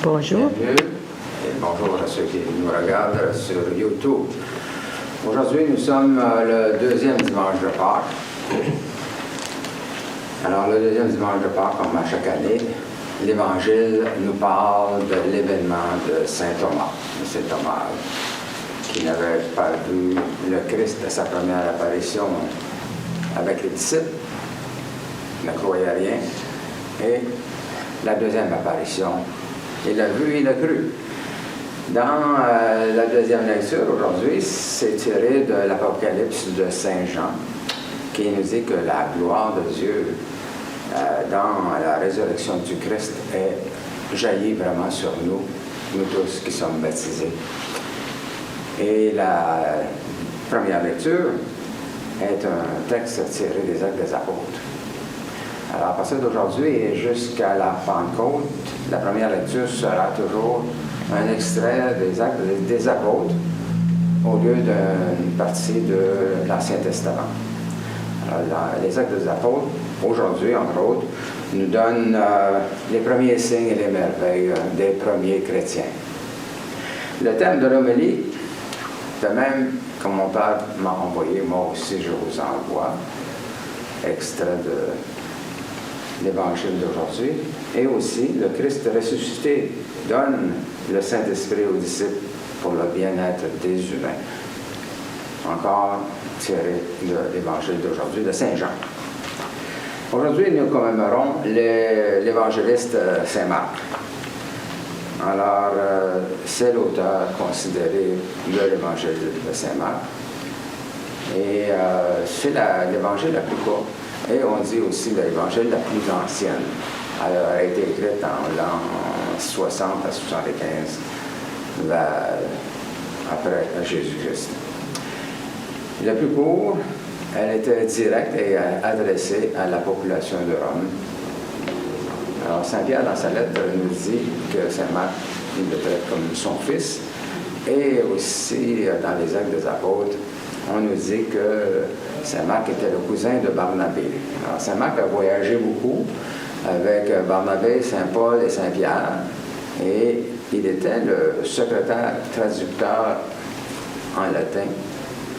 Bonjour. Bienvenue et bonjour à ceux qui nous regardent sur YouTube. Aujourd'hui, nous sommes le deuxième dimanche de Pâques. Alors, le deuxième dimanche de Pâques, comme à chaque année, l'Évangile nous parle de l'événement de Saint Thomas, qui n'avait pas vu le Christ à sa première apparition avec les disciples, ne croyait rien, et la deuxième apparition, il l'a vu, il l'a cru. Dans la deuxième lecture aujourd'hui, c'est tiré de l'Apocalypse de Saint Jean, qui nous dit que la gloire de Dieu dans la résurrection du Christ est jaillie vraiment sur nous tous qui sommes baptisés. Et la première lecture est un texte tiré des Actes des Apôtres. Alors, à partir d'aujourd'hui et jusqu'à la Pentecôte, la première lecture sera toujours un extrait des Actes des Apôtres au lieu d'une partie de l'Ancien Testament. Alors, les Actes des Apôtres, aujourd'hui, entre autres, nous donnent les premiers signes et les merveilles des premiers chrétiens. Le thème de l'homélie, de même comme mon Père m'a envoyé, moi aussi je vous envoie, extrait de l'Évangile d'aujourd'hui, et aussi le Christ ressuscité donne le Saint-Esprit aux disciples pour le bien-être des humains. Encore tiré de l'Évangile d'aujourd'hui, de Saint Jean. Aujourd'hui, nous commémorons l'évangéliste Saint Marc. Alors, c'est l'auteur considéré de l'Évangile de Saint Marc. Et c'est l'Évangile la plus courte. Et on dit aussi l'Évangile la plus ancienne. Elle a été écrite en l'an 60 à 75 après Jésus-Christ. Le plus court, elle était directe et adressée à la population de Rome. Alors, Saint Pierre, dans sa lettre, nous dit que Saint Marc, il le traite comme son fils. Et aussi, dans les Actes des Apôtres, on nous dit que Saint Marc était le cousin de Barnabé. Alors, Saint Marc a voyagé beaucoup avec Barnabé, Saint Paul et Saint Pierre. Et il était le secrétaire traducteur en latin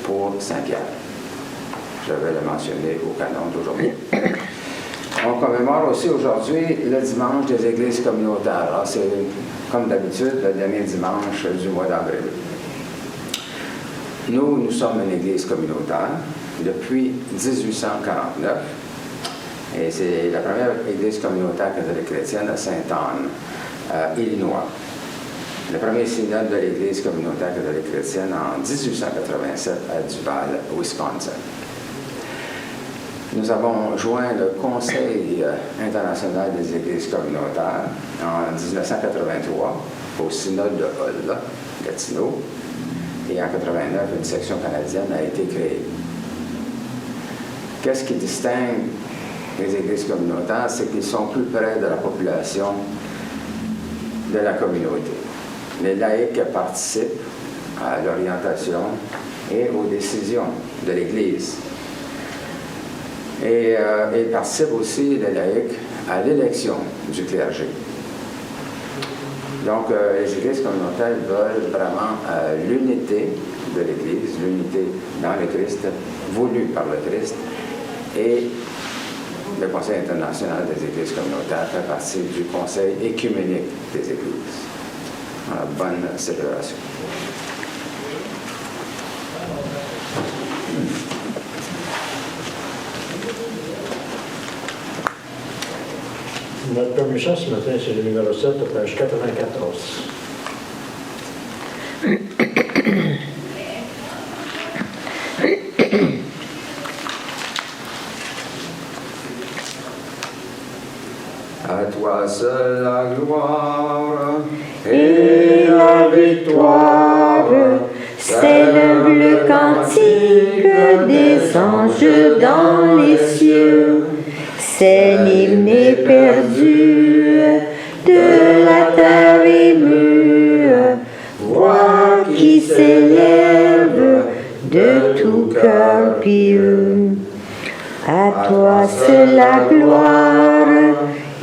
pour Saint Pierre. Je vais le mentionner au canon d'aujourd'hui. On commémore aussi aujourd'hui le dimanche des églises communautaires. Alors, c'est comme d'habitude le dernier dimanche du mois d'avril. Nous sommes une église communautaire depuis 1849 et c'est la première église communautaire catholique chrétienne à Sainte-Anne, Illinois. Le premier synode de l'Église communautaire catholique chrétienne en 1887 à Duval, Wisconsin. Nous avons joint le Conseil international des Églises communautaires en 1983 au synode de Hull, Gatineau, et en 1989, une section canadienne a été créée. Qu'est-ce qui distingue les Églises communautaires? C'est qu'ils sont plus près de la population de la communauté. Les laïcs participent à l'orientation et aux décisions de l'Église. Et ils participent aussi, les laïcs, à l'élection du clergé. Donc, les Églises communautaires veulent vraiment l'unité de l'Église, l'unité dans le Christ, voulue par le Christ. Et le Conseil international des Églises communautaires fait partie du Conseil écuménique des Églises. Voilà, bonne célébration. Notre premier chant ce matin, c'est le numéro 7, page 94. À toi seul la gloire Et la victoire, célèbre le cantique des anges dans les cieux. C'est l'hymne perdu de la terre émue, voix qui s'élève de tout cœur pieux. À toi seule la gloire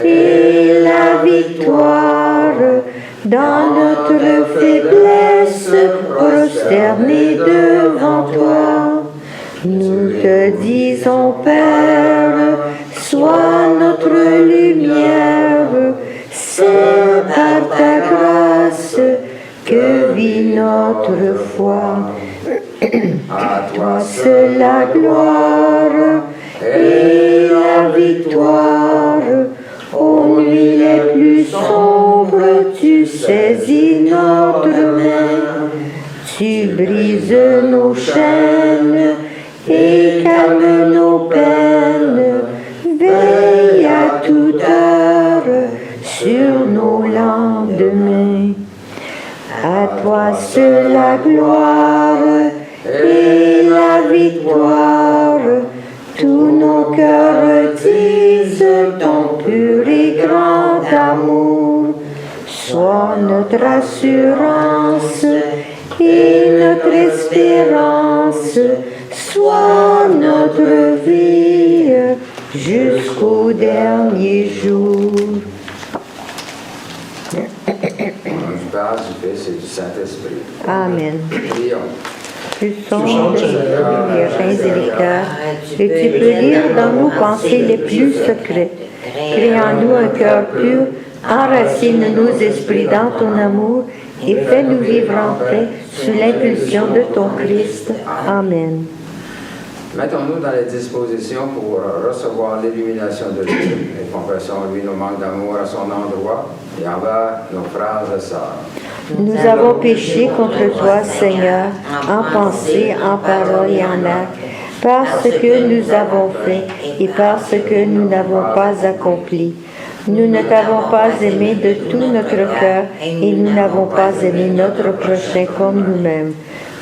et la victoire, Dans notre faiblesse, prosternés devant toi, nous te disons, Père, sois notre lumière. C'est par ta grâce que vit notre foi. À toi seule la gloire et la victoire. Aux nuits les plus sombres, tu saisis notre main. Tu brises nos chaînes et calmes nos peines. Veille à toute heure sur nos lendemains. À toi seule la gloire et la victoire. Tous nos cœurs disent ton pur et grand amour. Sois notre assurance et notre espérance. Sois notre vie jusqu'au dernier jour. Au nom du Père, du Fils et du Saint-Esprit. Amen. Prions. Tu sondes les reins et les cœurs, et tu peux lire dans nos pensées les plus secrètes. Crée en nous un cœur pur, enracine nos esprits dans ton amour, et fais-nous vivre en paix sous l'impulsion de ton Christ. Amen. Mettons-nous dans les dispositions pour recevoir l'illumination de Dieu et confessons-lui nos manques d'amour à son endroit et envers nos frères et sœurs. Nous avons péché contre toi, Seigneur, en pensée, en parole et en acte, parce que nous avons fait et parce que nous n'avons pas accompli. Nous ne t'avons pas aimé de tout notre cœur et nous n'avons pas aimé notre prochain comme nous-mêmes.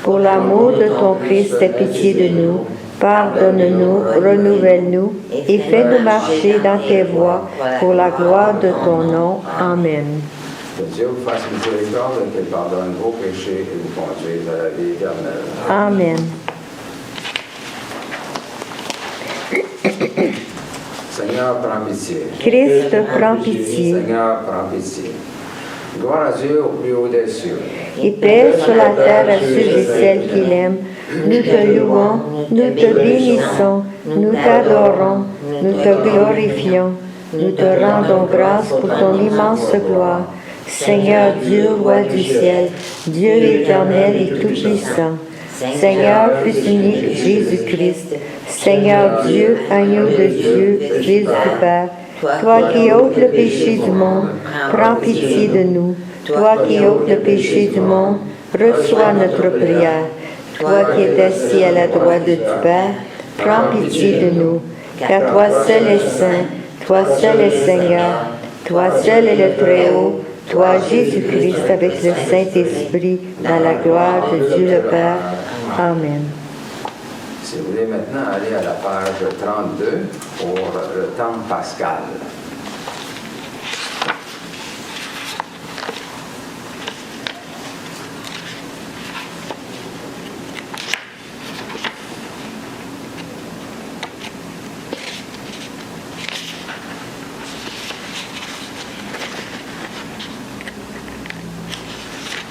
Pour l'amour de ton Christ, aie pitié de nous. Pardonne-nous, renouvelle-nous et fais-nous marcher dans tes voies pour la gloire de ton nom. Amen. Que Dieu vous fasse miséricorde et qu'il pardonne vos péchés et vous conduise à la vie éternelle. Amen. Seigneur, prends pitié. Christ, prends pitié. Seigneur, prends pitié. Gloire à Dieu au plus haut des cieux. Et paix sur la terre à ceux et celles qu'il aime. Nous te louons, nous te bénissons, nous t'adorons, nous te glorifions, nous te rendons grâce pour ton immense gloire. Seigneur Dieu, roi du ciel, Dieu éternel et tout-puissant. Seigneur, Fils unique, Jésus-Christ. Seigneur Dieu, agneau de Dieu, Fils du Père. Toi qui ôtes le péché du monde, prends pitié de nous. Toi qui ôtes le péché du monde, reçois notre prière. Toi qui es assis à la droite de tu Père, prends pitié de nous. Car toi seul es saint, toi seul es Seigneur, toi seul es le Très-Haut, toi Jésus-Christ avec le Saint-Esprit, dans la gloire de Dieu le Père. Amen. Si vous voulez maintenant aller à la page 32 pour le temps pascal.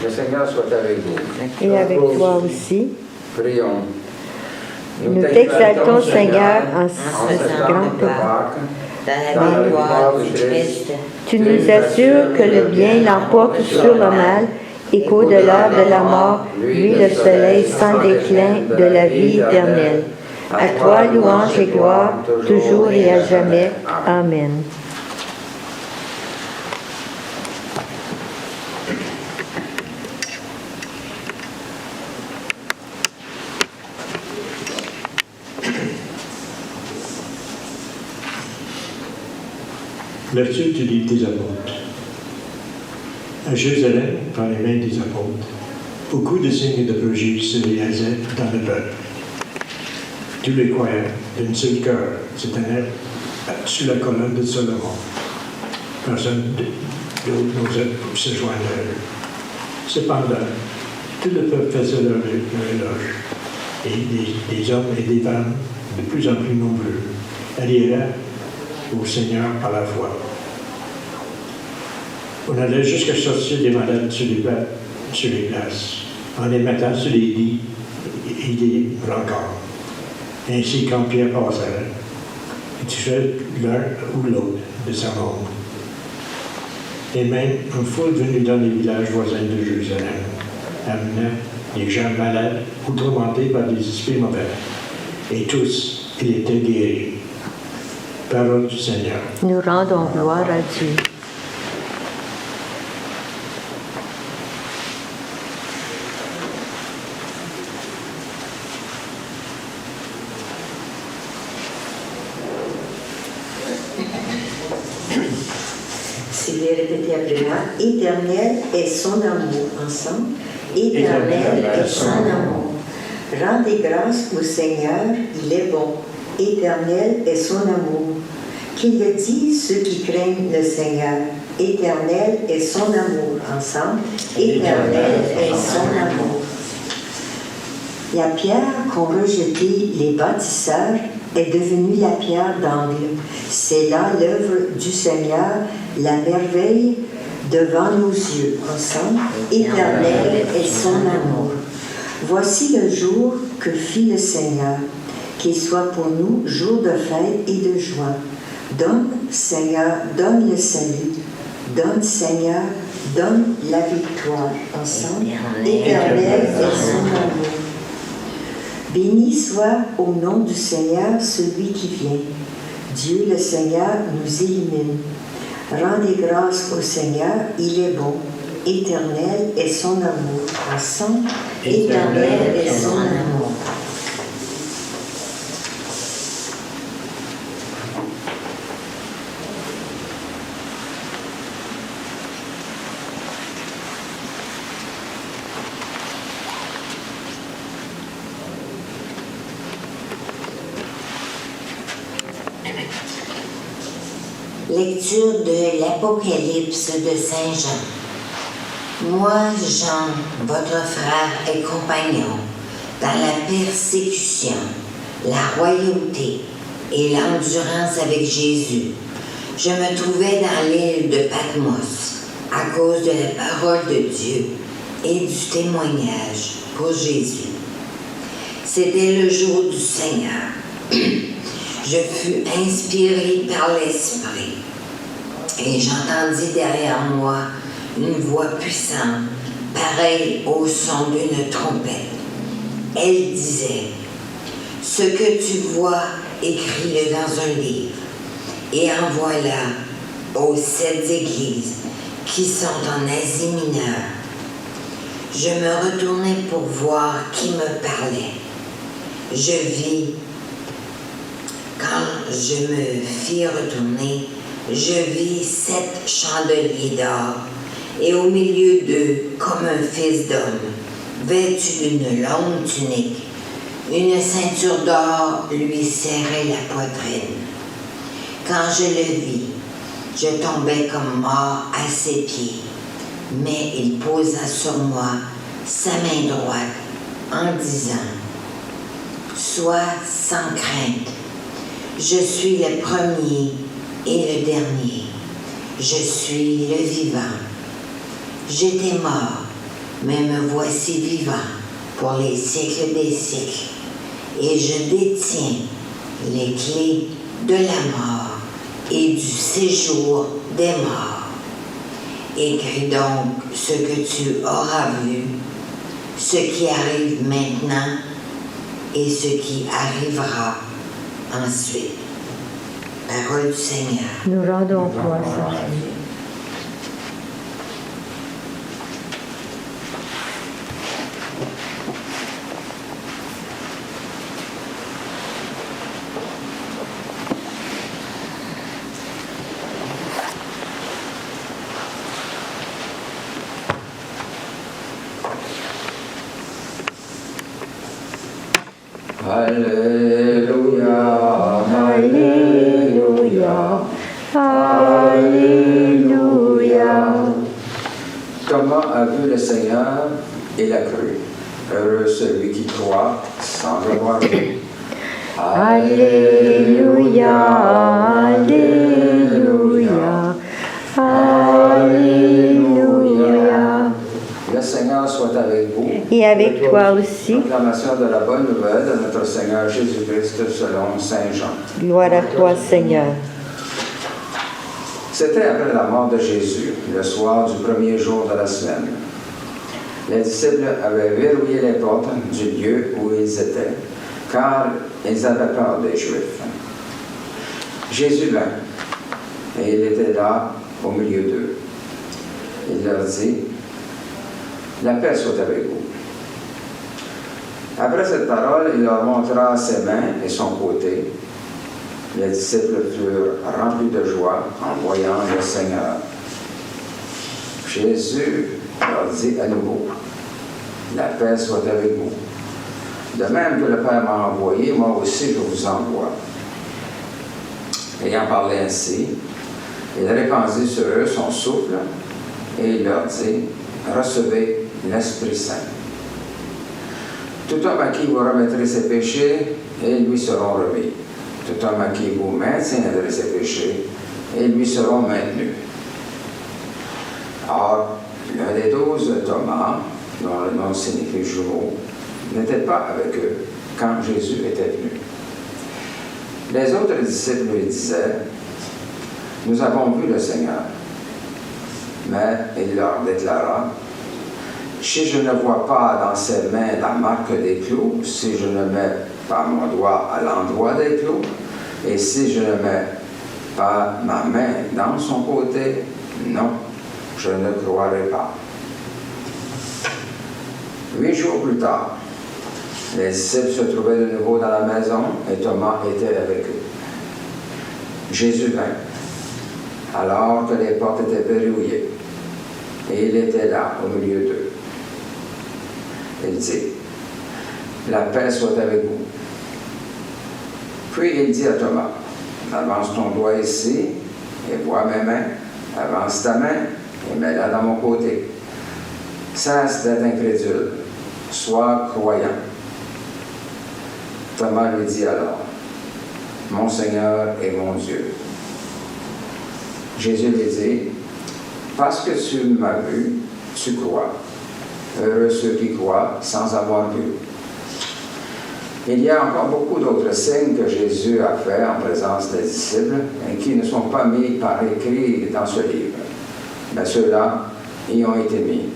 Le Seigneur soit avec vous. Et avec toi aussi. Prions. Nous t'exaltons, Seigneur, en ce grand temps. Dans la gloire du Christ. Tu nous assures que le bien l'emporte sur le mal et qu'au-delà de la mort, lui le soleil sans déclin de la vie éternelle. À toi, louange et gloire, toujours et à jamais. Amen. Lecture du livre des apôtres. À Jérusalem, par les mains des apôtres, beaucoup de signes et de prodiges se réalisaient dans le peuple. Tous les croyants, d'un seul cœur, se tenaient sous la colonne de Salomon. Personne d'autre n'osait se joindre à eux. Cependant, tout le peuple faisait leur éloge, et des hommes et des femmes, de plus en plus nombreux, adhéraient au Seigneur par la foi. On allait jusqu'à sortir des malades sur les places, en les mettant sur les lits et des brancards. Ainsi, quand Pierre passait, il tuait l'un ou l'autre de sa mort. Et même une foule venue dans les villages voisins de Jérusalem amenait les gens malades ou tourmentés par des esprits mauvais. Et tous, ils étaient guéris. Parole du Seigneur. Nous rendons gloire à Dieu. Si vous répétez après moi, éternel est son amour. Ensemble, éternel est son amour. Rendez grâce au Seigneur, il est bon. Éternel est son amour. Qu'ils le disent ceux qui craignent le Seigneur. Éternel est son amour. Ensemble, éternel est son amour. La pierre qu'ont rejetée les bâtisseurs est devenue la pierre d'angle. C'est là l'œuvre du Seigneur, la merveille devant nos yeux. Ensemble, éternel est son amour. Voici le jour que fit le Seigneur, qu'il soit pour nous jour de fête et de joie. Donne, Seigneur, donne le salut. Donne, Seigneur, donne la victoire. Ensemble, éternel est son amour. Béni soit au nom du Seigneur celui qui vient. Dieu le Seigneur nous illumine. Rendez grâce au Seigneur, il est bon. Éternel est son amour. Ensemble, éternel est son amour. Lecture de l'Apocalypse de Saint Jean. Moi, Jean, votre frère et compagnon, dans la persécution, la royauté et l'endurance avec Jésus, je me trouvais dans l'île de Patmos à cause de la parole de Dieu et du témoignage pour Jésus. C'était le jour du Seigneur. Je fus inspiré par l'Esprit et j'entendis derrière moi une voix puissante, pareille au son d'une trompette. Elle disait, « Ce que tu vois, écris-le dans un livre et envoie-le aux 7 églises qui sont en Asie mineure. » Je me retournai pour voir qui me parlait. Je vis. Quand je me fis retourner, je vis 7 chandeliers d'or, et au milieu d'eux, comme un fils d'homme, vêtu d'une longue tunique, une ceinture d'or lui serrait la poitrine. Quand je le vis, je tombai comme mort à ses pieds, mais il posa sur moi sa main droite en disant, « Sois sans crainte. Je suis le premier et le dernier. Je suis le vivant. J'étais mort, mais me voici vivant pour les siècles des siècles. Et je détiens les clés de la mort et du séjour des morts. Écris donc ce que tu auras vu, ce qui arrive maintenant et ce qui arrivera ensuite. Parole du Seigneur. Nous rendons gloire à Dieu. Alléluia, Alléluia, Alléluia. Thomas a vu le Seigneur et l'a cru. Heureux celui qui croit sans le voir vu. Alléluia, Alléluia, Alléluia. et avec toi aussi. Proclamation de la bonne nouvelle de notre Seigneur Jésus-Christ selon Saint Jean. Gloire à toi, Seigneur. C'était après la mort de Jésus, le soir du premier jour de la semaine. Les disciples avaient verrouillé les portes du lieu où ils étaient, car ils avaient peur des Juifs. Jésus vint, et il était là au milieu d'eux. Il leur dit, « La paix soit avec vous. » Après cette parole, il leur montra ses mains et son côté. Les disciples furent remplis de joie en voyant le Seigneur. Jésus leur dit à nouveau, « La paix soit avec vous. De même que le Père m'a envoyé, moi aussi je vous envoie. » Ayant parlé ainsi, il répandit sur eux son souffle et il leur dit, « Recevez l'Esprit Saint. Tout homme à qui vous remettrez ses péchés, et lui seront remis. Tout homme à qui vous maintiendrez ses péchés, et lui seront maintenus. » Or, l'un des 12, Thomas, dont le nom signifie jumeau, n'était pas avec eux quand Jésus était venu. Les autres disciples lui disaient, « Nous avons vu le Seigneur. » Mais il leur déclara, « Si je ne vois pas dans ses mains la marque des clous, si je ne mets pas mon doigt à l'endroit des clous, et si je ne mets pas ma main dans son côté, non, je ne croirai pas. » 8 jours plus tard, les disciples se trouvaient de nouveau dans la maison et Thomas était avec eux. Jésus vint, alors que les portes étaient verrouillées, et il était là au milieu d'eux. Il dit, « La paix soit avec vous. » Puis il dit à Thomas, « Avance ton doigt ici et vois mes mains. Avance ta main et mets-la dans mon côté. Cesse d'être incrédule. Sois croyant. » Thomas lui dit alors, « Mon Seigneur et mon Dieu. » Jésus lui dit, « Parce que tu m'as vu, tu crois. Heureux ceux qui croient sans avoir vu. » Il y a encore beaucoup d'autres signes que Jésus a faits en présence des disciples et qui ne sont pas mis par écrit dans ce livre. Mais ceux-là y ont été mis,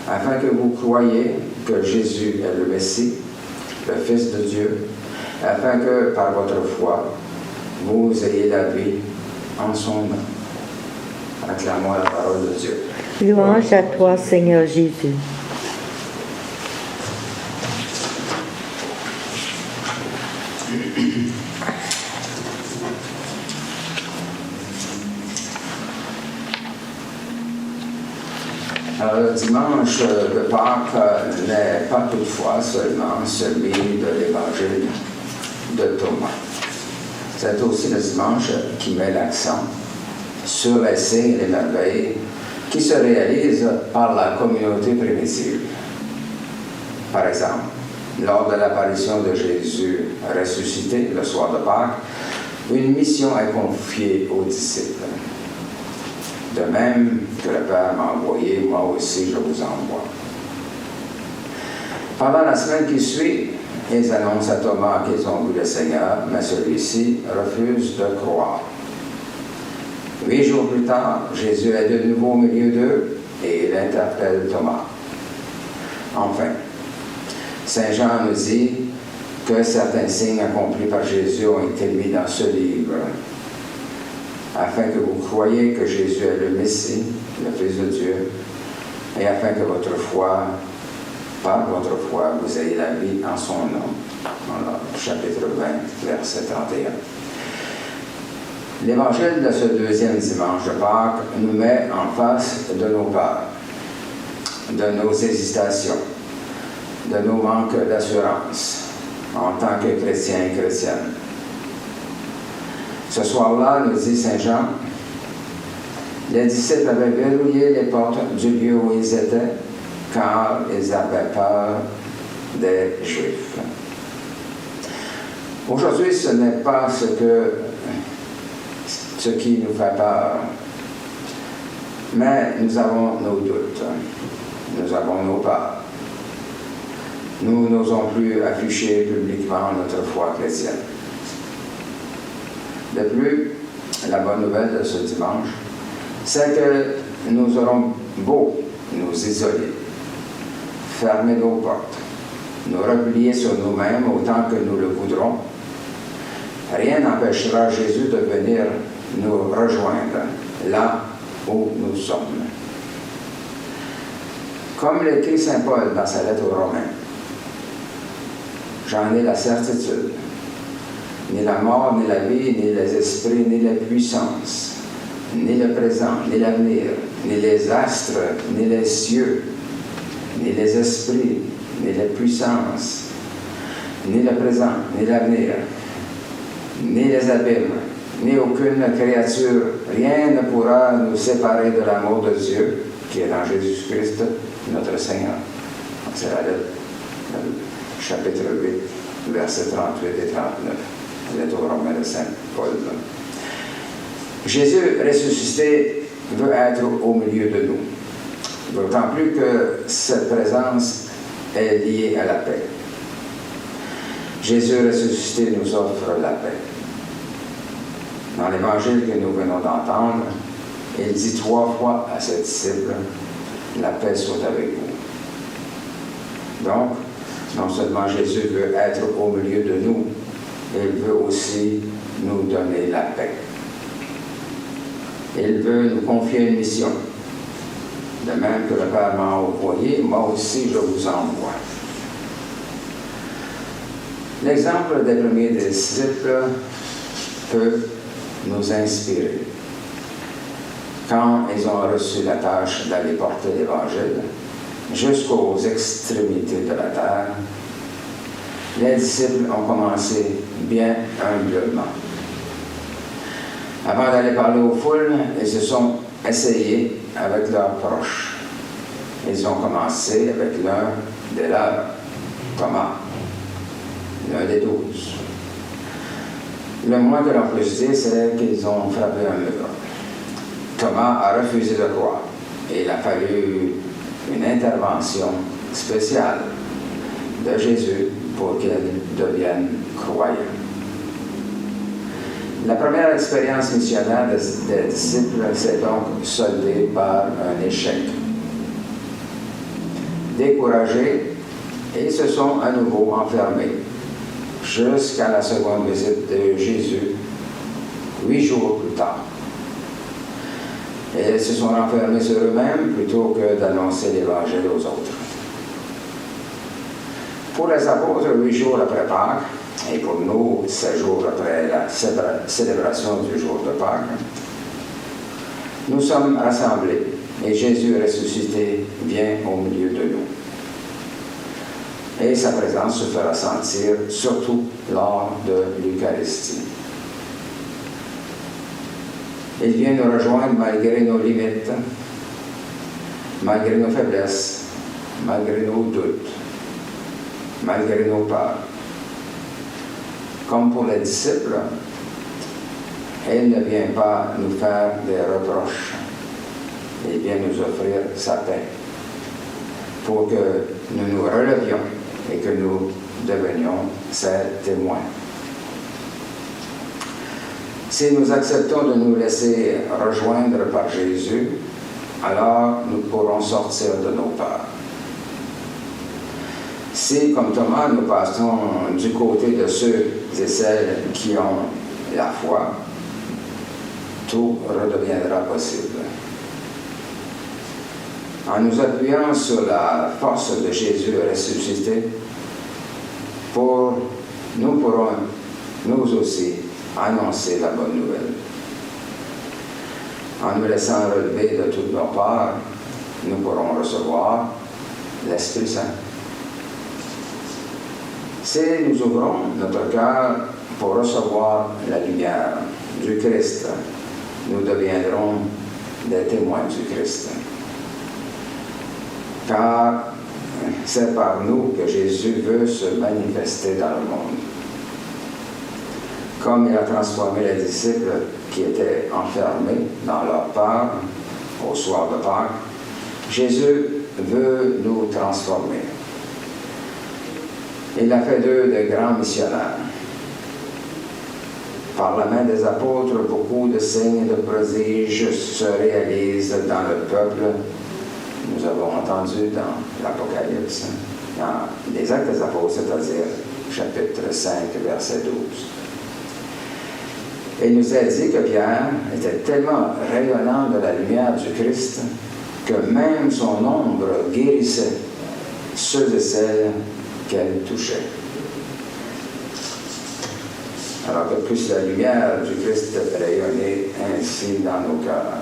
afin que vous croyiez que Jésus est le Messie, le Fils de Dieu, afin que, par votre foi, vous ayez la vie en son nom. Acclamons la parole de Dieu. Louange à toi, Seigneur Jésus. Alors, le dimanche de Pâques n'est pas toutefois seulement celui de l'évangile de Thomas. C'est aussi le dimanche qui met l'accent sur les signes et les merveilles qui se réalisent par la communauté primitive. Par exemple, lors de l'apparition de Jésus ressuscité le soir de Pâques, une mission est confiée aux disciples. De même que le Père m'a envoyé, moi aussi je vous envoie. Pendant la semaine qui suit, ils annoncent à Thomas qu'ils ont vu le Seigneur, mais celui-ci refuse de croire. 8 jours plus tard, Jésus est de nouveau au milieu d'eux et il interpelle Thomas. Enfin, Saint Jean nous dit que certains signes accomplis par Jésus ont été mis dans ce livre, afin que vous croyiez que Jésus est le Messie, le Fils de Dieu, et afin que votre foi, par votre foi, vous ayez la vie en son nom. Voilà, chapitre 20, verset 31. L'évangile de ce deuxième dimanche de Pâques nous met en face de nos peurs, de nos hésitations, de nos manques d'assurance en tant que chrétiens et chrétiennes. Ce soir-là, nous dit Saint Jean, les disciples avaient verrouillé les portes du lieu où ils étaient, car ils avaient peur des Juifs. Aujourd'hui, ce n'est pas ce qui nous fait peur, mais nous avons nos doutes, nous avons nos peurs. nous n'osons plus afficher publiquement notre foi chrétienne. De plus, la bonne nouvelle de ce dimanche, c'est que nous aurons beau nous isoler, fermer nos portes, nous replier sur nous-mêmes autant que nous le voudrons, rien n'empêchera Jésus de venir nous rejoindre là où nous sommes. Comme l'écrit saint Paul dans sa lettre aux Romains, j'en ai la certitude, ni la mort, ni la vie, ni les esprits, ni les puissances, ni le présent, ni l'avenir, ni les astres, ni les cieux, ni les esprits, ni les puissances, ni le présent, ni l'avenir, ni les abîmes, ni aucune créature, rien ne pourra nous séparer de l'amour de Dieu qui est en Jésus-Christ, notre Seigneur. C'est la lettre, chapitre 8, versets 38 et 39, lettre aux Romains de saint Paul. Jésus ressuscité veut être au milieu de nous, d'autant plus que cette présence est liée à la paix. Jésus ressuscité nous offre la paix. Dans l'évangile que nous venons d'entendre, il dit 3 fois à ses disciples, « La paix soit avec vous ». Donc, non seulement Jésus veut être au milieu de nous, il veut aussi nous donner la paix. Il veut nous confier une mission. De même que le Père m'a envoyé, moi aussi je vous envoie. L'exemple des premiers disciples peut nous inspirer. Quand ils ont reçu la tâche d'aller porter l'Évangile jusqu'aux extrémités de la terre, les disciples ont commencé bien humblement. Avant d'aller parler aux foules, ils se sont essayés avec leurs proches. Ils ont commencé avec l'un des leurs, Thomas, l'un des 12. Le moins que l'on puisse dire, c'est qu'ils ont frappé un mur. Thomas a refusé de croire. Et il a fallu une intervention spéciale de Jésus pour qu'il devienne croyant. La première expérience missionnaire des disciples s'est donc soldée par un échec. Découragés, ils se sont à nouveau enfermés jusqu'à la seconde visite de Jésus, 8 jours plus tard. Et ils se sont renfermés sur eux-mêmes plutôt que d'annoncer l'Évangile aux autres. Pour les apôtres, 8 jours après Pâques, et pour nous, 7 jours après la célébration du jour de Pâques, nous sommes rassemblés et Jésus ressuscité vient au milieu de nous. Et sa présence se fera sentir surtout lors de l'Eucharistie. Il vient nous rejoindre malgré nos limites, malgré nos faiblesses, malgré nos doutes, malgré nos peurs. Comme pour les disciples, il ne vient pas nous faire des reproches. Il vient nous offrir sa paix pour que nous nous relevions et que nous devenions ses témoins. Si nous acceptons de nous laisser rejoindre par Jésus, alors nous pourrons sortir de nos peurs. Si, comme Thomas, nous passons du côté de ceux et celles qui ont la foi, tout redeviendra possible. En nous appuyant sur la force de Jésus ressuscité, nous pourrons, nous aussi, annoncer la bonne nouvelle. En nous laissant relever de toutes nos peurs, nous pourrons recevoir l'Esprit Saint. Si nous ouvrons notre cœur pour recevoir la lumière du Christ, nous deviendrons des témoins du Christ. Car c'est par nous que Jésus veut se manifester dans le monde. Comme il a transformé les disciples qui étaient enfermés dans leur peur au soir de Pâques, Jésus veut nous transformer. Il a fait d'eux de grands missionnaires. Par la main des apôtres, beaucoup de signes et de prodiges se réalisent dans le peuple. Nous avons entendu dans l'Apocalypse, dans les Actes des Apôtres, c'est-à-dire chapitre 5, verset 12. Il nous a dit que Pierre était tellement rayonnant de la lumière du Christ que même son ombre guérissait ceux et celles qu'elle touchait. Alors que plus la lumière du Christ rayonnait ainsi dans nos cœurs.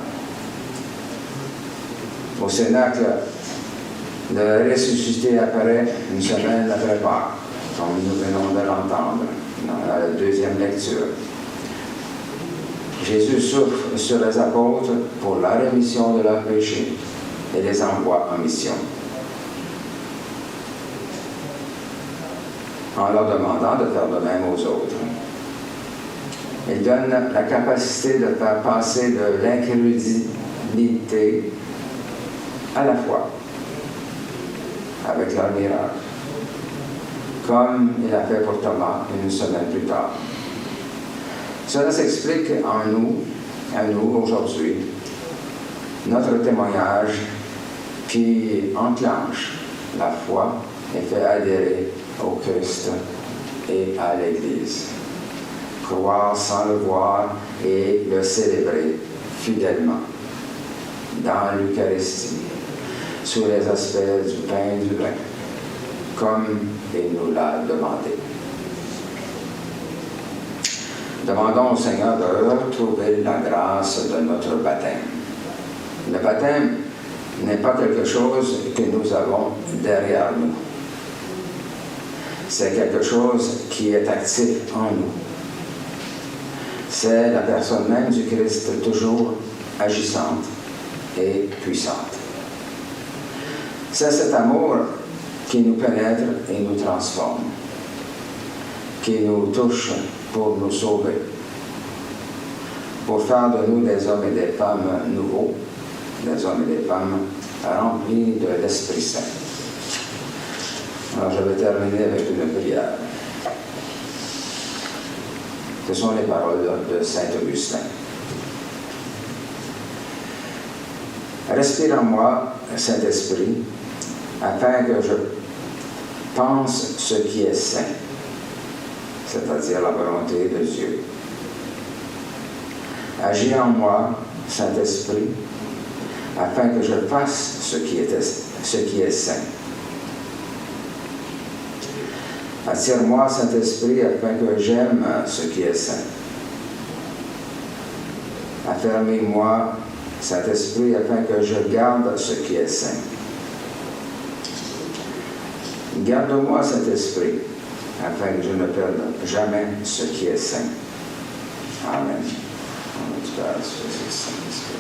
Au Cénacle, le ressuscité apparaît une semaine après Pâques, comme nous venons de l'entendre dans la deuxième lecture. Jésus souffre sur les apôtres pour la rémission de leurs péchés et les envoie en mission, en leur demandant de faire de même aux autres. Il donne la capacité de faire passer de l'incrédulité à la foi, avec leur miracle, comme il a fait pour Thomas une semaine plus tard. Cela s'explique à nous aujourd'hui, notre témoignage qui enclenche la foi et fait adhérer au Christ et à l'Église. Croire sans le voir et le célébrer fidèlement dans l'Eucharistie, sous les aspects du pain et du vin, comme il nous l'a demandé. Demandons au Seigneur de retrouver la grâce de notre baptême. Le baptême n'est pas quelque chose que nous avons derrière nous. C'est quelque chose qui est actif en nous. C'est la personne même du Christ toujours agissante et puissante. C'est cet amour qui nous pénètre et nous transforme, qui nous touche pour nous sauver, pour faire de nous des hommes et des femmes nouveaux, des hommes et des femmes remplis de l'Esprit Saint. Alors je vais terminer avec une prière. Ce sont les paroles de Saint Augustin. Respire en moi, Saint-Esprit, afin que je pense ce qui est saint, c'est-à-dire la volonté de Dieu. Agis en moi, Saint-Esprit, afin que je fasse ce qui est saint. Attire-moi, Saint-Esprit, afin que j'aime ce qui est saint. Affermis-moi, Saint-Esprit, afin que je garde ce qui est saint. Garde-moi, Saint-Esprit, afin que je ne perde jamais ce qui est saint. Amen. Au nom du Père, du Fils et du Saint-Esprit.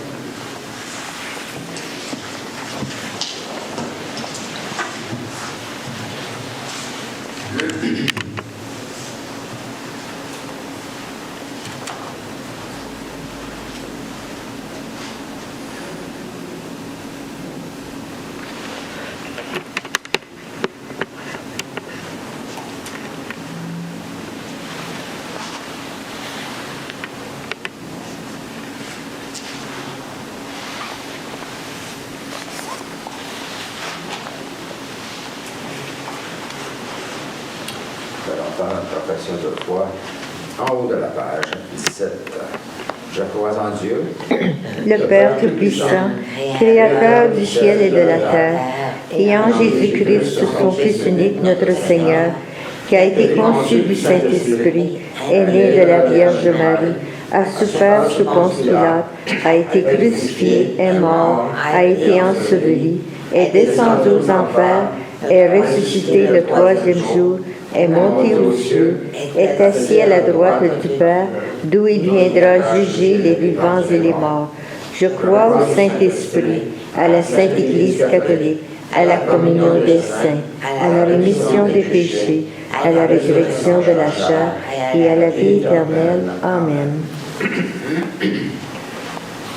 Profession de foi, en haut de la page 17. Je crois en Dieu, le Père Tout-Puissant, Créateur du ciel et de la terre, et en Jésus-Christ, son Fils unique, notre Seigneur, qui a été conçu du Saint-Esprit, est né de la Vierge Marie, a souffert sous Ponce Pilate, a été crucifié, est mort, a été enseveli, est descendu aux enfers, est ressuscité le troisième jour, est monté aux cieux, est assis à la droite du Père, d'où il viendra juger les vivants et les morts. Je crois au Saint-Esprit, à la Sainte Église catholique, à la communion des saints, à la rémission des péchés, à la résurrection de la chair et à la vie éternelle. Amen.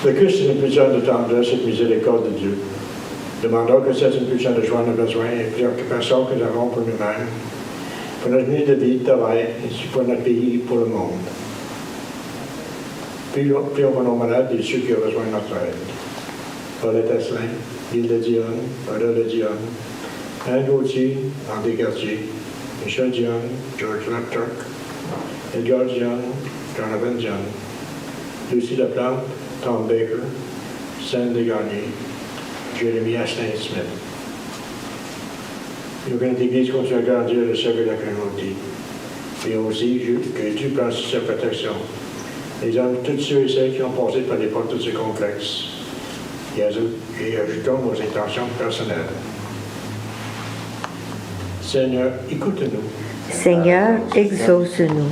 Le Christ est une puissance de tendresse et de miséricorde de Dieu. Demandons que cette impulsion de joie nos besoins et préoccupations que nous avons pour nous-mêmes pour notre milieu de vie, de travail, ainsi pour notre pays et pour le monde. Prions pour nos malades et ceux qui ont besoin de notre aide. Paulette Asselin, Gilles de Dionne, Paula de Dionne, Anne Gauthier, André Cartier, Michel Dionne, George Lapturk, Edgar Dionne, Jonathan Dionne, Lucie Laplante, Tom Baker, Sandy Garnier, Jérémy Asselin-Smith. Nous que notre Église continue à grandir et à servir la communauté. Et aussi que Dieu prenne sur sa protection. Les hommes, tous ceux et celles qui ont passé par les portes de ce complexe. Et ajoutons nos intentions personnelles. Seigneur, écoute-nous. Seigneur, exauce-nous.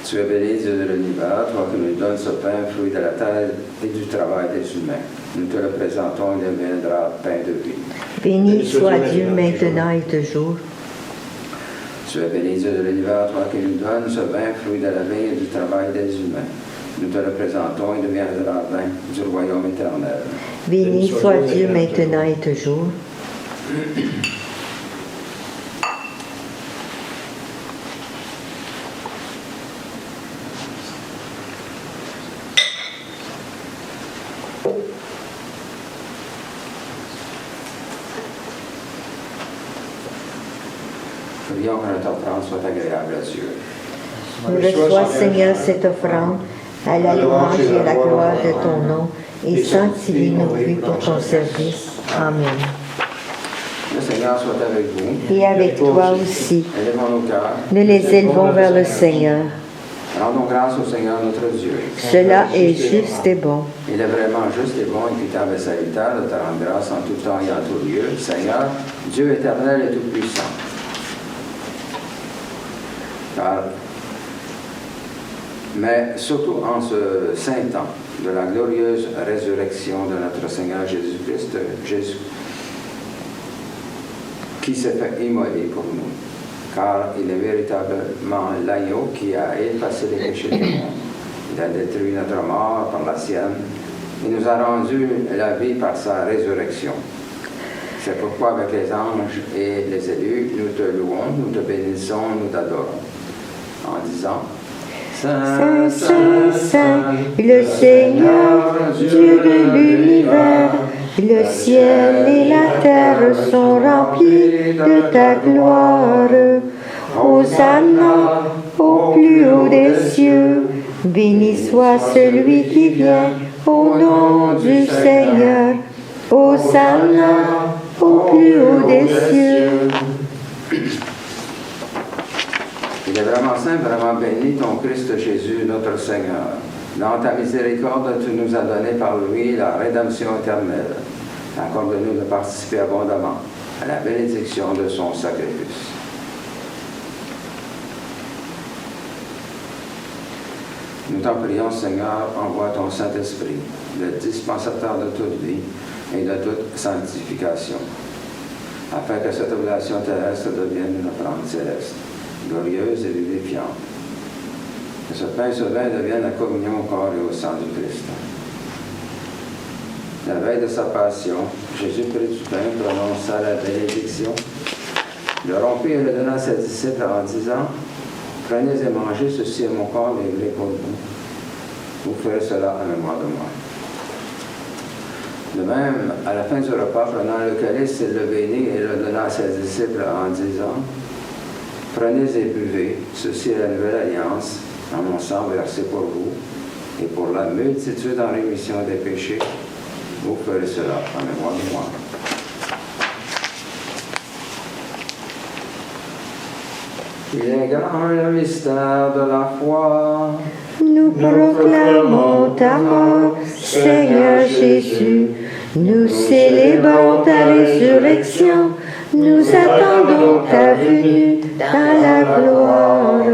Tu es béni, Dieu de l'univers, toi qui nous donnes ce pain, fruit de la terre et du travail des humains. Nous te le présentons, il deviendra pain de vie. Béni soit Dieu maintenant et toujours. Tu es béni, Dieu de l'univers, toi qui nous donnes ce pain, fruit de la vie et du travail des humains. Nous te le présentons, il deviendra pain du royaume éternel. Béni soit Dieu maintenant et toujours. Prions que notre offrande soit agréable à Dieu. Reçois, Seigneur, cette offrande à la louange et à la gloire de ton nom et sanctifie nos vies pour ton service. Amen. Le Seigneur soit avec vous. Et avec toi aussi. Élevons nos cœurs. Nous les élevons vers le Seigneur. Rendons grâce au Seigneur notre Dieu. Cela est juste et bon. Il est vraiment juste et bon, équitable et salutaire de te rendre grâce en tout temps et en tout lieu. Seigneur, Dieu éternel et tout-puissant. Mais surtout en ce saint temps de la glorieuse résurrection de notre Seigneur Jésus-Christ, Jésus, qui s'est fait immoler pour nous, car il est véritablement l'agneau qui a effacé les péchés du monde. Il a détruit notre mort par la sienne. Il nous a rendu la vie par sa résurrection. C'est pourquoi avec les anges et les élus, nous te louons, nous te bénissons, nous t'adorons. En disant, Saint, Saint, Saint, le Seigneur, Dieu de l'univers, le ciel et la terre sont remplis de ta gloire. Hosanna au plus haut des cieux, béni soit celui qui vient au nom du Seigneur. Hosanna au plus haut des cieux. Il est vraiment saint, vraiment béni, ton Christ Jésus, notre Seigneur. Dans ta miséricorde, tu nous as donné par lui la rédemption éternelle. Accorde-nous de participer abondamment à la bénédiction de son sacrifice. Nous t'en prions, Seigneur, envoie ton Saint-Esprit, le dispensateur de toute vie et de toute sanctification, afin que cette relation terrestre devienne une offrande céleste, glorieuse et vivifiante. Que ce pain et ce vin deviennent la communion au corps et au sang du Christ. La veille de sa passion, Jésus prit du pain, prononça la bénédiction, le rompit et le donna à ses disciples en disant: Prenez et mangez, ceci est mon corps livré pour vous. Vous ferez cela en mémoire de moi. De même, à la fin du repas, prenant le calice, il le bénit et le donna à ses disciples en disant: Prenez et buvez, ceci est la nouvelle alliance, en mon sang versé pour vous, et pour la multitude en rémission des péchés. Vous ferez cela en mémoire de moi. Il est grand le mystère de la foi. Nous proclamons ta mort, Seigneur Jésus. Nous célébrons ta résurrection. Nous attendons ta venue dans la gloire.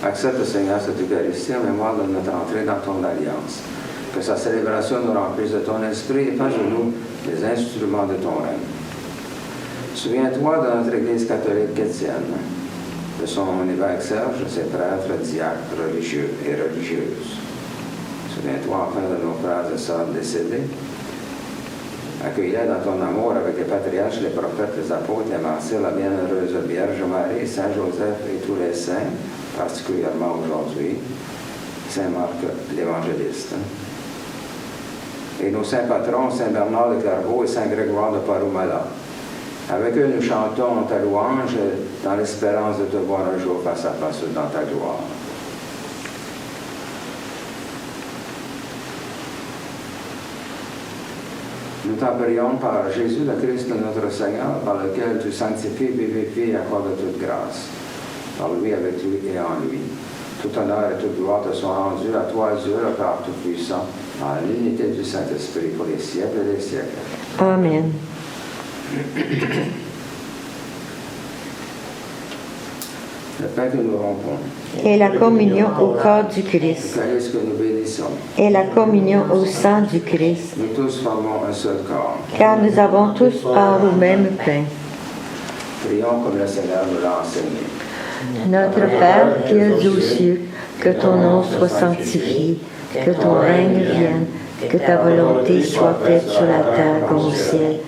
Accepte, Seigneur, cette Eucharistie en mémoire de notre entrée dans ton alliance. Que sa célébration nous remplisse de ton esprit et fasse de nous les instruments de ton règne. Souviens-toi de notre Église catholique chrétienne, de son évêque Serge, de ses prêtres, diacres, religieux et religieuses. Souviens-toi enfin de nos frères et sœurs décédés. Accueille-les dans ton amour avec les patriarches, les prophètes, les apôtres, les martyrs, la bienheureuse Vierge Marie, Saint Joseph et tous les saints, particulièrement aujourd'hui, Saint Marc l'Évangéliste. Et nos saints patrons, Saint Bernard de Clairvaux et Saint Grégoire de Parumala. Avec eux, nous chantons ta louange dans l'espérance de te voir un jour face à face dans ta gloire. Nous t'en prions par Jésus le Christ, notre Seigneur, par lequel tu sanctifies, vivifies et accordes toute grâce. Par lui, avec lui et en lui. Tout honneur et toute gloire te sont rendus à toi, Dieu, le Père Tout-Puissant, dans l'unité du Saint-Esprit, pour les siècles et les siècles. Amen. Le pain que nous rompons, Et la communion au corps du Christ. le calice que nous bénissons, Et la communion au sang du Christ. nous tous formons un seul corps. Car nous avons tous part au même pain. Prions comme le Seigneur nous l'a enseigné. Notre Père qui es aux cieux, que ton nom soit sanctifié, que ton règne vienne, que ta volonté soit faite sur la terre comme au ciel.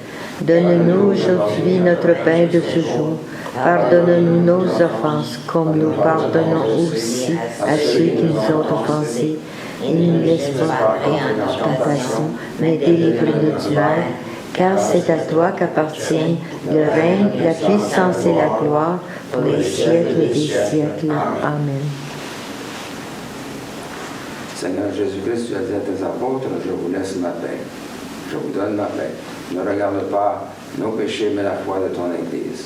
Donne-nous aujourd'hui notre pain de ce jour. Pardonne-nous nos offenses, comme nous pardonnons aussi à ceux qui nous ont offensés. Et ne nous laisse pas entrer en tentation, mais délivre-nous du mal. Car c'est à toi qu'appartiennent le règne, la puissance et la gloire pour les siècles des siècles. Amen. Seigneur Jésus-Christ, tu as dit à tes apôtres, je vous laisse ma paix. Je vous donne ma paix. Ne regarde pas nos péchés, mais la foi de ton Église.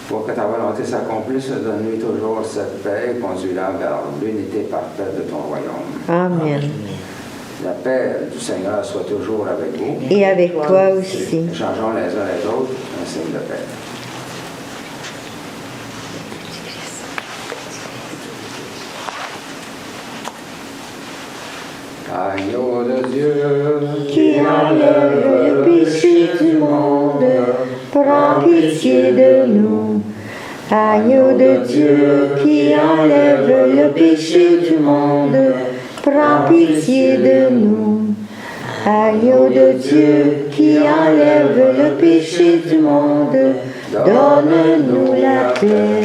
Pour que ta volonté s'accomplisse, donne-lui toujours cette paix et conduis-la vers l'unité parfaite de ton royaume. Amen. La paix du Seigneur soit toujours avec vous. Et avec toi aussi. Changeons les uns les autres un signe de paix. Agneau de Dieu, Qui enlève le péché du monde, prends pitié de nous. Agneau de Dieu, qui enlève le péché du monde, prends pitié de nous. Agneau de Dieu, qui enlève le péché du monde, donne-nous la paix.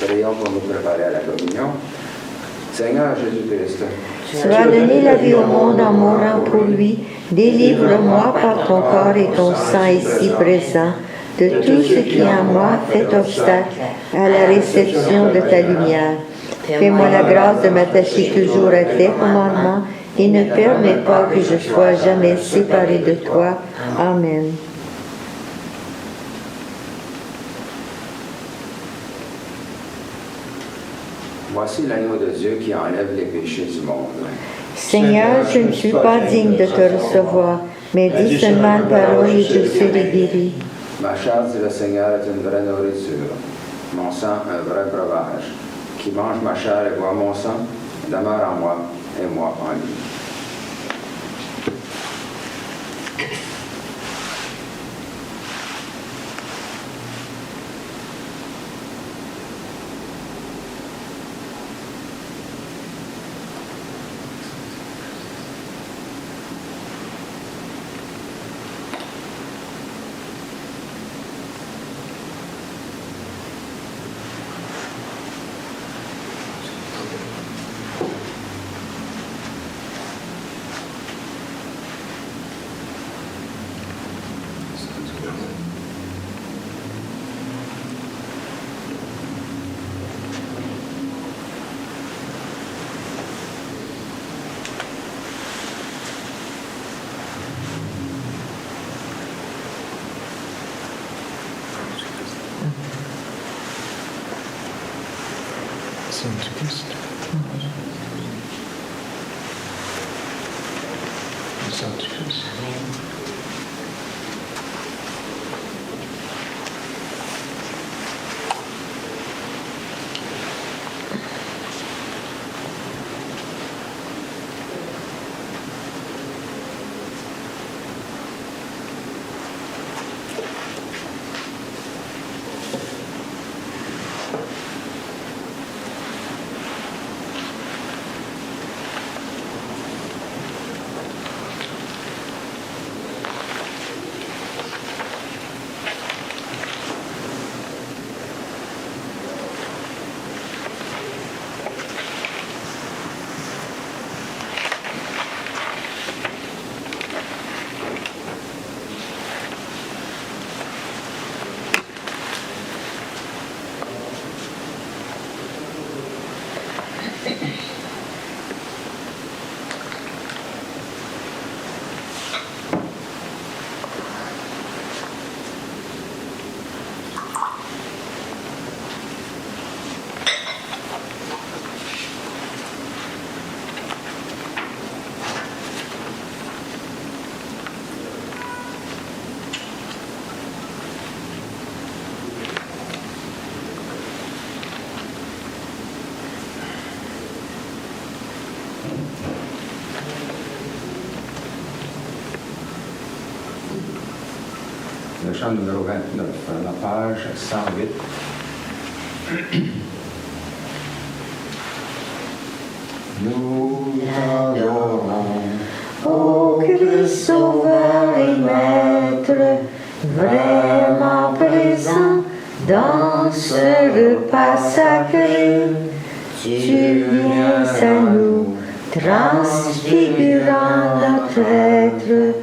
prions pour nous préparer à la communion. Seigneur Jésus-Christ, Tu as donné la vie au monde en mourant pour lui. Délivre-moi par ton corps et ton sang ici présent de tout ce qui en moi fait obstacle à la réception de ta lumière. Fais-moi la grâce de m'attacher toujours à tes commandements et ne permets pas que je sois jamais séparé de toi. Amen. Voici l'agneau de Dieu qui enlève les péchés du monde. Seigneur, je ne suis pas digne de te recevoir, mais dis seulement une parole et je serai guéri. Ma chair, dit le Seigneur, est une vraie nourriture. Mon sang, un vrai breuvage. Qui mange ma chair et boit mon sang, demeure en moi et moi en lui. Saint-Christ. Saint-Christ. Le chant numéro 29, la page 108. Nous t'adorons, Ô Christ sauveur et maître, vraiment présent dans ce repas sacré, tu viens à nous, transfigurant notre être,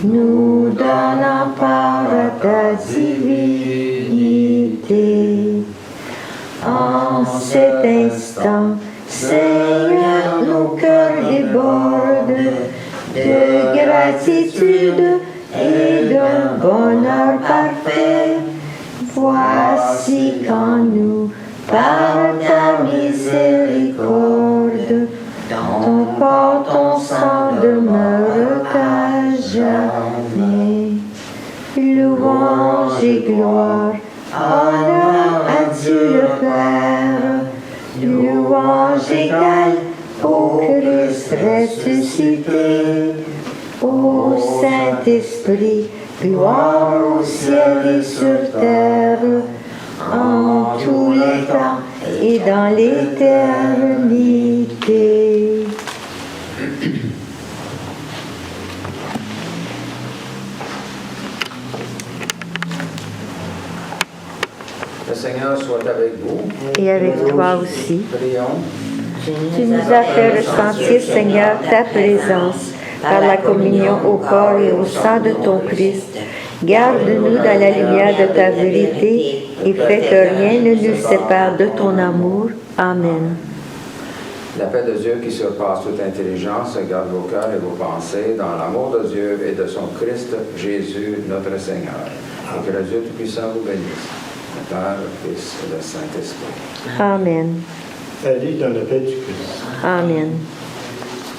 nous donnant part à ta divinité. En cet instant, Seigneur, nos cœurs débordent de gratitude et d'un bonheur parfait. Voici qu'en nous, par ta miséricorde, ton corps, ton sang demeure à jamais. Louange et gloire, honneur à Dieu le Père, louange égale au Christ ressuscité, au Saint-Esprit, gloire au ciel et sur terre, en tous les temps et dans l'éternité. Le Seigneur soit avec vous. Et avec toi aussi. Prions. Tu nous as fait ressentir, Seigneur, ta présence par la communion au corps et au sang de ton Christ. Garde-nous dans la lumière de ta vérité et fais que rien ne nous sépare de ton amour. Amen. La paix de Dieu qui surpasse toute intelligence garde vos cœurs et vos pensées dans l'amour de Dieu et de son Christ Jésus, notre Seigneur. Et que le Dieu Tout-Puissant vous bénisse, le Père, le Fils et le Saint-Esprit. Amen. Allez dans la paix du Christ. Amen.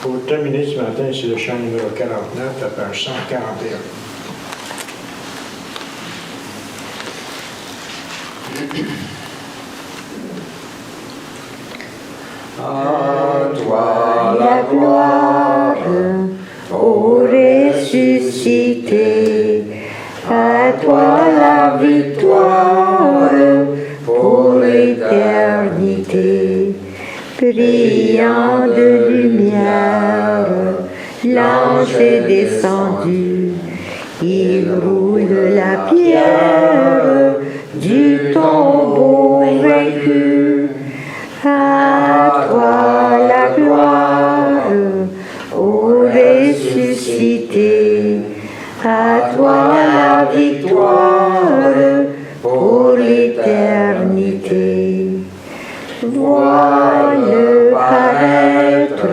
Pour terminer ce matin, c'est le chant numéro 49, la page 141. À toi La gloire, ô ressuscité, à toi la victoire pour l'éternité. Brillant de lumière, l'ange est descendu, il roule la pierre du tombeau vaincu. À toi la gloire, ô ressuscité, à toi la victoire pour l'éternité. Vois-le paraître,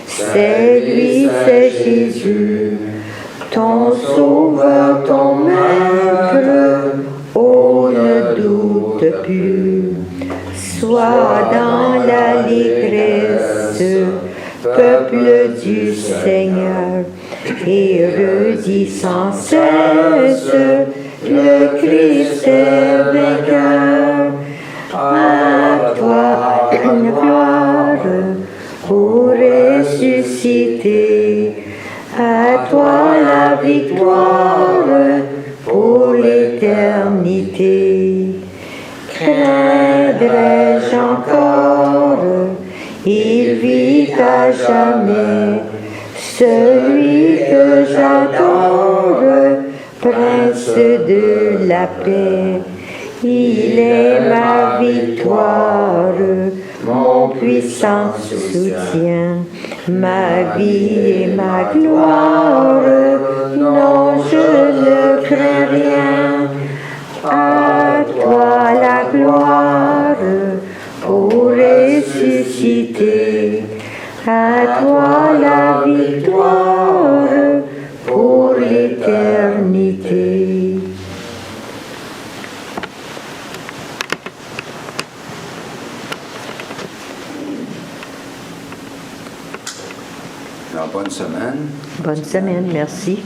c'est lui, c'est Jésus, ton sauveur, ton maître, oh ne doute plus. Sois dans l'allégresse, peuple du Seigneur, et redis sans cesse, le Christ est vainqueur. À toi la gloire, ô ressuscité, à toi la victoire pour l'éternité. Craindrai-je encore, il vit à jamais, celui que j'adore, prince de la paix. Il est ma victoire, mon puissant soutien, ma vie et ma gloire. Non, je ne crains rien. À toi la gloire, ô ressuscité, à toi la victoire pour l'éternité. Alors, bonne semaine. Bonne semaine, merci.